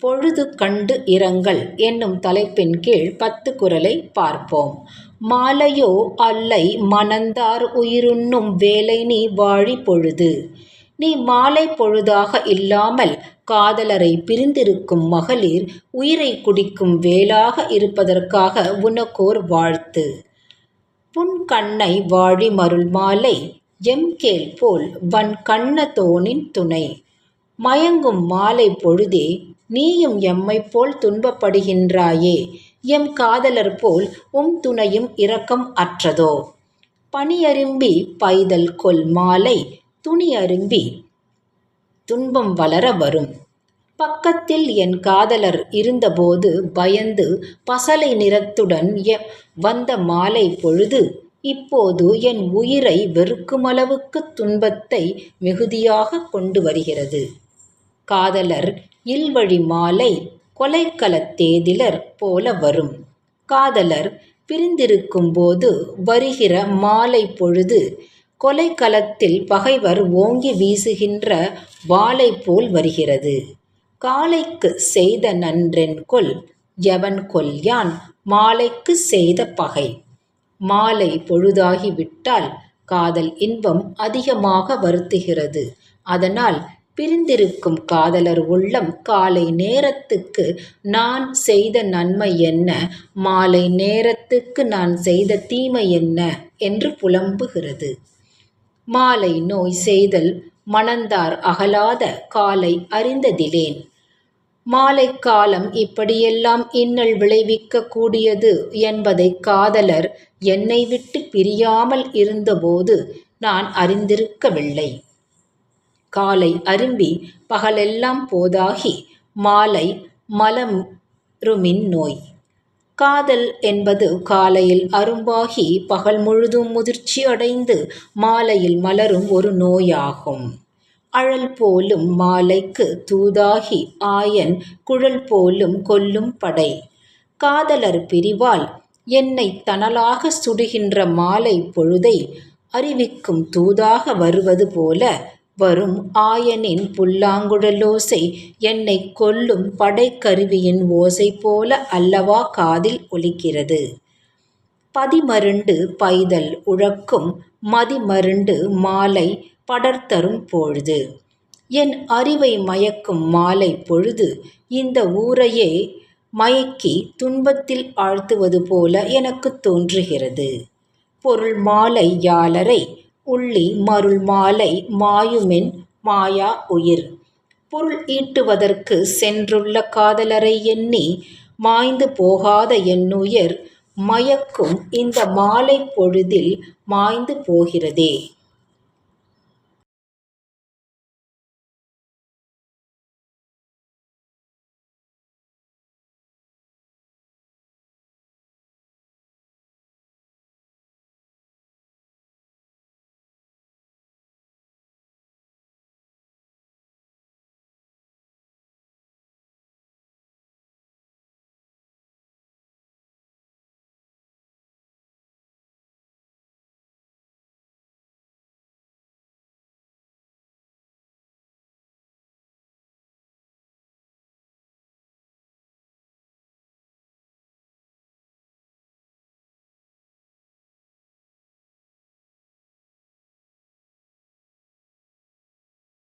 பொழுது கண்டு இரங்கல் என்னும் தலைப்பின் கீழ் 10 குறளை பார்ப்போம். மாலையோ அல்லை மணந்தார் உயிருண்ணும் வேலை நீ வாழி பொழுது. நீ மாலை பொழுதாக இல்லாமல் காதலரை பிரிந்திருக்கும் மகளிர் உயிரை குடிக்கும் வேளாக இருப்பதற்காக உனக்கோர் வாழ்த்து. புன்கண்ணை வாழி மருள் மாலை எம்கேள் போல் வன் கண்ண தோனின் துணை. மயங்கும் மாலை பொழுதே நீயும் எம்மைப் போல் துன்பப்படுகின்றாயே, எம் காதலர் போல் துணையும் இரக்கம் அற்றதோ. பனியரும்பி பைதல் கொல் மாலை துணியரும்பி துன்பம் வளர வரும். பக்கத்தில் என் காதலர் இருந்தபோது பயந்து பசலை நிறத்துடன் வந்த மாலை பொழுது இப்போது என் உயிரை வெறுக்குமளவுக்கு துன்பத்தை மிகுதியாக கொண்டு வருகிறது. காதலர் இல்வழி மாலை கொலைக்களத் தேதிலர் போல வரும். காதலர் பிரிந்திருக்கும் போது வருகிற மாலை பொழுது கொலைக்களத்தில் பகைவர் ஓங்கி வீசுகின்ற வாளை போல் வருகிறது. காலைக்கு செய்த நன்றென் கொல் எவன் கொல்யான் மாலைக்கு செய்த பகை. மாலை பொழுதாகிவிட்டால் காதல் இன்பம் அதிகமாக வருத்துகிறது. அதனால் பிரிந்திருக்கும் காதலர் உள்ளம் காலை நேரத்துக்கு நான் செய்த நன்மை என்ன, மாலை நேரத்துக்கு நான் செய்த தீமை என்ன என்று புலம்புகிறது. மாலை நோய் செய்தல் மணந்தார் அகலாத காலை அறிந்ததிலேன். மாலை காலம் இப்படியெல்லாம் இன்னல் விளைவிக்க கூடியது என்பதை காதலர் என்னை விட்டு பிரியாமல் இருந்தபோது நான் அறிந்திருக்கவில்லை. காலை அரும்பி பகலெல்லாம் போதாகி மாலை மலருமின் நோய். காதல் என்பது காலையில் அரும்பாகி பகல் முழுதும் முதிர்ச்சி அடைந்து மாலையில் மலரும் ஒரு நோயாகும். அழல் போலும் மாலைக்கு தூதாகி ஆயன் குழல் போலும் கொல்லும் படை. காதலர் பிரிவால் என்னை தணலாக சுடுகின்ற மாலை பொழுதை அறிவிக்கும் தூதாக வருவது போல வரும் ஆயனின் புல்லாங்குழலோசை என்னை கொல்லும் படைக்கருவியின் ஓசை போல அல்லவா காதில் ஒலிக்கிறது. பதிமருண்டு பைதல் உழக்கும் மதிமருண்டு மாலை படர்தரும் பொழுது. என் அறிவை மயக்கும் மாலை பொழுது இந்த ஊரையே மயக்கி துன்பத்தில் ஆழ்த்துவது போல எனக்கு தோன்றுகிறது. பொருள் மாலை யாளரை உள்ளி மருள் மாலை மாயுமென் மாயா உயிர். பொருள் ஈட்டுவதற்கு சென்றுள்ள காதலரை எண்ணி மாய்ந்து போகாத என்னுயிர் மயக்கும் இந்த மாலை பொழுதில் மாய்ந்து போகிறதே.